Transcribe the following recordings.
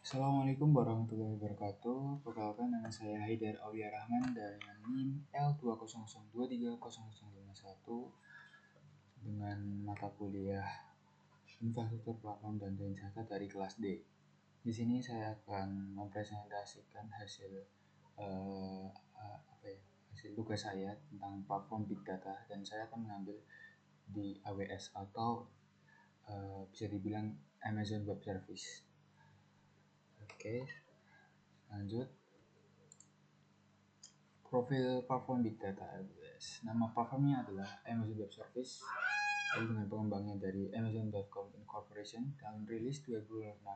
Assalamualaikum warahmatullahi wabarakatuh. Perkenalkan, nama saya Haidar Aulia Rahman dari NIM L200230051 dengan mata kuliah Infrastruktur Platform dan Teknik Jasa dari kelas D. Di sini saya akan mempresentasikan hasil tugas saya tentang platform Big Data, dan saya akan mengambil di AWS atau bisa dibilang Amazon Web Service. Oke, lanjut. Profil platform Big Data AWS. Nama platformnya adalah Amazon Web Service, dengan pengembangnya dari Amazon.com Incorporation, tahun rilis 2006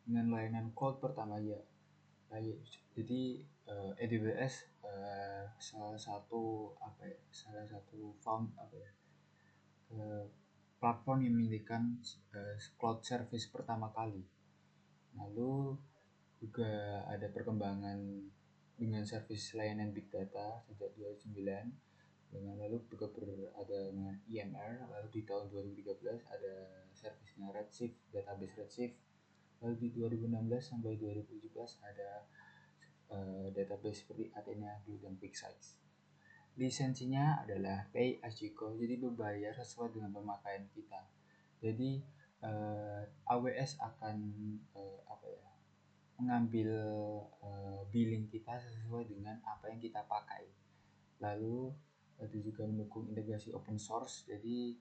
dengan layanan cloud pertama ya. Jadi AWS salah satu platform yang memiliki cloud service pertama kali. Lalu juga ada perkembangan dengan service layanan Big Data sejak 2009, dengan lalu juga ada dengan EMR. Lalu di tahun 2013 ada servisnya Redshift, database Redshift. Lalu di 2016 sampai 2017 ada database seperti Athena, Glue, dan QuickSight. Lisensinya adalah pay as you go, jadi berbayar sesuai dengan pemakaian kita. Jadi AWS akan mengambil billing kita sesuai dengan apa yang kita pakai. Lalu itu juga mendukung integrasi open source, jadi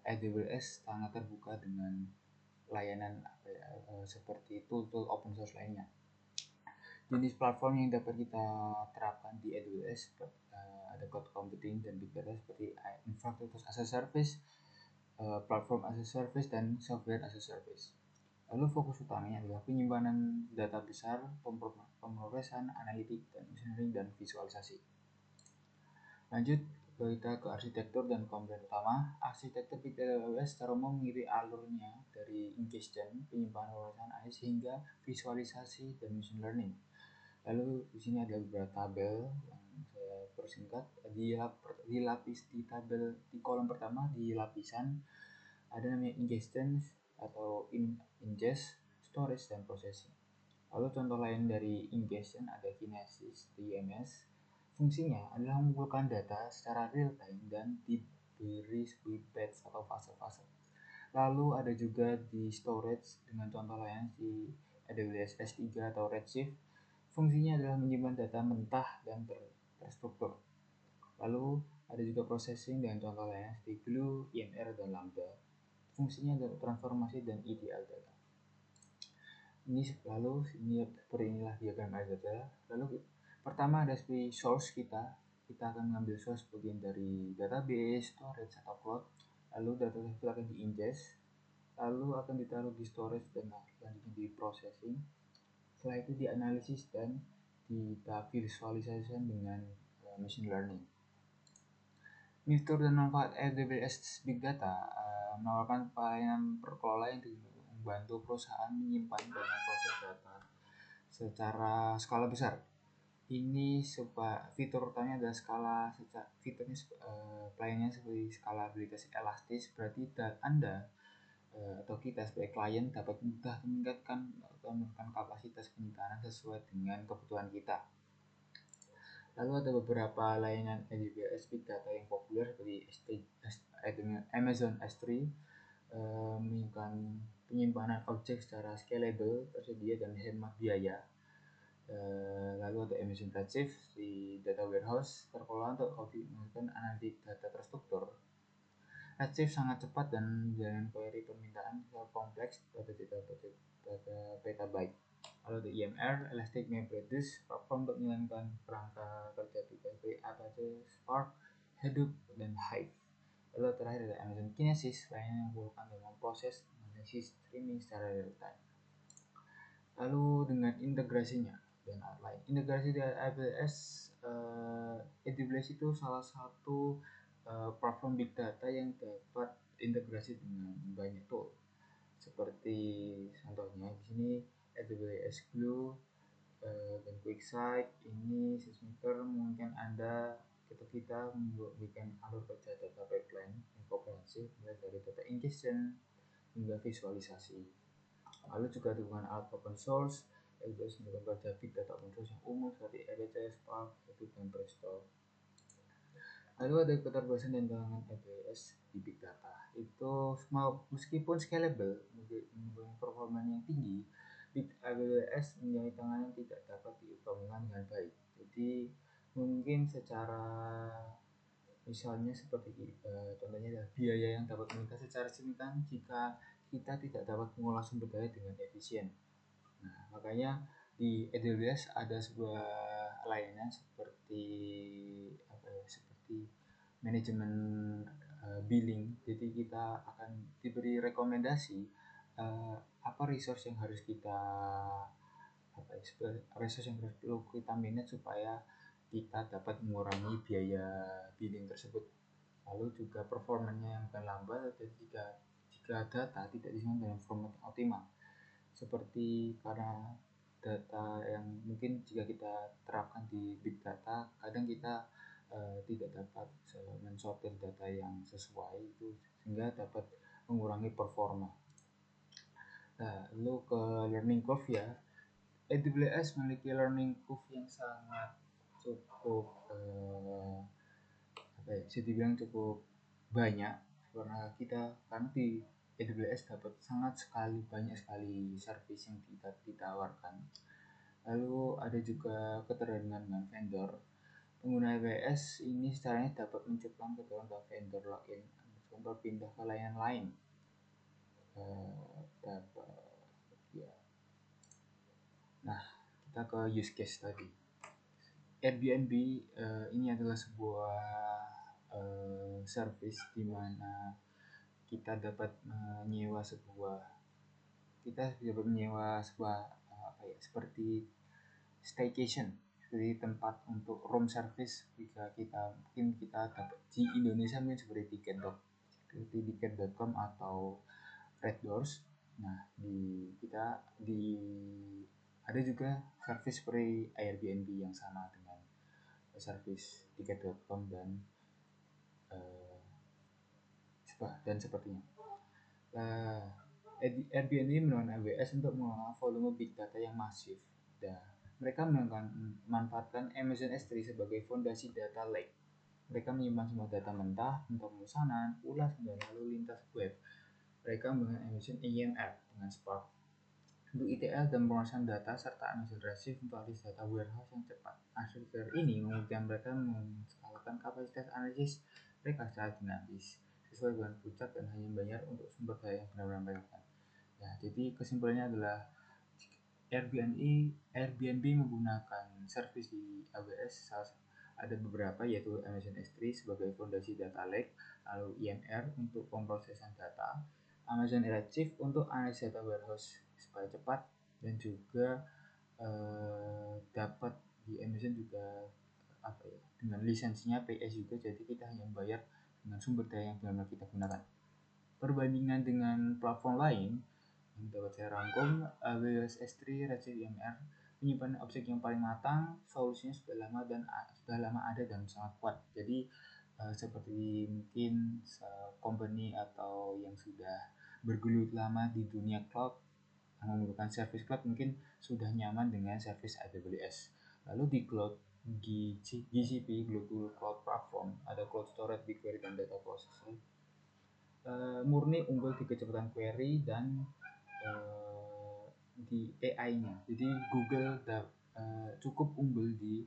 AWS sangat terbuka dengan layanan seperti tool-tool open source lainnya. Jenis platform yang dapat kita terapkan di AWS ada cloud computing dan big data seperti infrastructure as a service, platform as a service, dan software as a service. Lalu fokus utamanya adalah penyimpanan data besar, pemrosesan, analitik, dan engineering, dan visualisasi. Lanjut kita ke arsitektur dan komponen utama. Arsitektur Big Data AWS secara umum mengikuti alurnya dari ingestion, penyimpanan pemrosesan AIS, hingga visualisasi dan machine learning. Lalu di sini ada beberapa tabel yang saya persingkat. Di kolom pertama di lapisan ada namanya ingestion atau ingest, storage, dan processing. Lalu contoh lain dari ingestion ada Kinesis, DMS. Fungsinya adalah mengumpulkan data secara real time dan diberi batch atau fase-fase. Lalu ada juga di storage dengan contoh lain di AWS S3 atau Redshift. Fungsinya adalah menyimpan data mentah dan terstruktur. Lalu ada juga processing dengan contoh lain di Glue, EMR, dan Lambda. Fungsinya adalah transformasi dan ETL data. Ini seperti inilah diagram data. Lalu pertama ada seperti source kita akan mengambil source bagian dari database, storage, atau cloud. Lalu data itu akan di-ingest, lalu akan ditaruh di storage dan selanjutnya di processing. Setelah itu dianalisis dan divisualisasikan dengan machine learning. Fitur dan manfaat AWS Big Data menawarkan pelayanan perkelola yang membantu perusahaan menyimpan dan memproses data secara skala besar. Ini fitur utamanya adalah pelayanannya seperti skalabilitas elastis, berarti Anda atau kita sebagai klien dapat mudah meningkatkan atau menurunkan kapasitas penyimpanan sesuai dengan kebutuhan kita. Lalu ada beberapa layanan AWS Big Data yang populer seperti Amazon S3, menunjukkan penyimpanan objek secara scalable, tersedia, dan hemat biaya. Lalu ada Amazon Redshift di data warehouse terkelola untuk menggunakan analitik data terstruktur. Redshift sangat cepat dan menjalankan query permintaan kompleks data petabyte. Lalu ada EMR, Elastic MapReduce, platform untuk menjalankan kerangka kerja seperti Apache Spark, Hadoop, dan Hive. Lalu terakhir ada Amazon Kinesis, layanan yang membolehkan dalam memproses, analisis, streaming secara real time. Lalu dengan integrasinya dan lain integrasi dari AWS itu salah satu platform big data yang dapat integrasi dengan banyak tool, seperti contohnya di sini AWS Glue dan QuickSight. Ini SysMaker mungkin kita membuat alur kerja data pipeline yang komprehensif, mulai dari data ingestion hingga visualisasi. Lalu juga dukungan alat open source, AWS mendukung kerja big data open source yang umum seperti RDS, Spark, Hadoop, dan Presto. Lalu ada keterbatasan dan tantangan AWS di big data. Itu meskipun scalable, mempunyai performa yang tinggi, big AWS menjadi tangan yang tidak dapat diupayakan dengan baik. Jadi mungkin secara misalnya seperti contohnya adalah biaya yang dapat meningkat secara signifikan jika kita tidak dapat mengolah sumber daya dengan efisien. Nah, makanya di AWS ada sebuah layanan seperti seperti manajemen billing. Jadi kita akan diberi rekomendasi apa resource yang harus kita resource yang perlu kita manage supaya kita dapat mengurangi biaya billing tersebut. Lalu juga performanya yang akan lambat atau jika data tidak disimpan dalam format optimal, seperti karena data yang mungkin jika kita terapkan di big data kadang kita tidak dapat mensortir data yang sesuai itu sehingga dapat mengurangi performa. Nah, lalu ke learning curve ya, AWS memiliki learning curve yang sangat cukup bisa dibilang cukup banyak karena di AWS dapat banyak sekali service yang ditawarkan. Lalu ada juga ketergantungan dengan vendor. Pengguna AWS ini secaranya dapat menciptakan ketergantungan ke vendor login, contoh pindah ke layanan lain. Nah, kita ke use case tadi. Airbnb ini adalah sebuah service di mana kita dapat menyewa sebuah seperti staycation, seperti tempat untuk room service jika kita dapat di Indonesia mungkin seperti tiket.com atau Red Doors. Nah, ada juga service seperti Airbnb yang sama dengan service tiket.com dan sepertinya. Airbnb menggunakan AWS untuk mengelola volume big data yang masif. Mereka memanfaatkan Amazon S3 sebagai fondasi data lake. Mereka menyimpan semua data mentah untuk pemesanan, ulasan, dan lalu lintas web. Mereka menggunakan Amazon EMR dengan Spark untuk ETL dan pemrosesan data serta Amazon Redshift untuk analisis data warehouse yang cepat. Arsitektur ini memungkinkan mereka menskalakan kapasitas analisis mereka secara dinamis sesuai dengan puncak dan hanya bayar untuk sumber daya yang benar-benar relevan. Ya, jadi kesimpulannya adalah Airbnb menggunakan service di AWS ada beberapa, yaitu Amazon S3 sebagai fondasi data lake, lalu EMR untuk pemrosesan data, Amazon Redshift untuk analisis data warehouse supaya cepat, dan juga dapat di Amazon juga dengan lisensinya PS juga, jadi kita hanya bayar dengan sumber daya yang benar-benar kita gunakan. Perbandingan dengan platform lain yang dapat saya rangkum, AWS S3 Redshift EMR menyimpan objek yang paling matang, solusinya sudah lama ada dan sangat kuat. Jadi seperti mungkin company atau yang sudah bergelut lama di dunia cloud yang menggunakan service cloud mungkin sudah nyaman dengan service AWS. Lalu di cloud GCP Global Cloud Platform ada cloud storage, BigQuery, dan data processing murni unggul di kecepatan query dan di AI-nya. Jadi Google cukup unggul di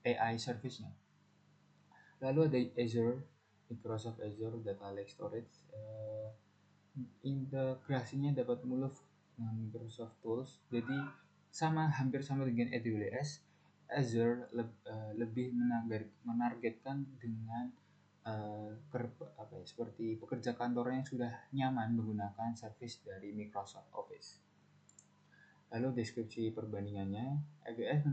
AI service-nya. Lalu ada Azure, Microsoft Azure Data Lake Storage. Integrasinya dapat move dengan Microsoft Tools. Jadi hampir sama dengan AWS. Azure lebih menargetkan dengan seperti pekerja kantor yang sudah nyaman menggunakan service dari Microsoft Office. Lalu deskripsi perbandingannya, AWS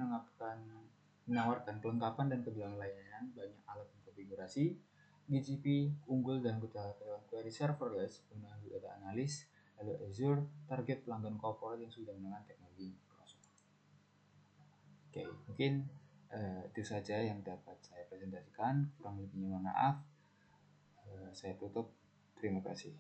menawarkan kelengkapan dan kebijakan layanan, banyak alat dan konfigurasi. GCP unggul dan keterangan query serverless, penggunaan data analis. Lalu Azure target pelanggan corporate yang sudah menggunakan teknologi Microsoft. Oke, mungkin itu saja yang dapat saya presentasikan. Kurang lebihnya mohon maaf. Saya tutup. Terima kasih.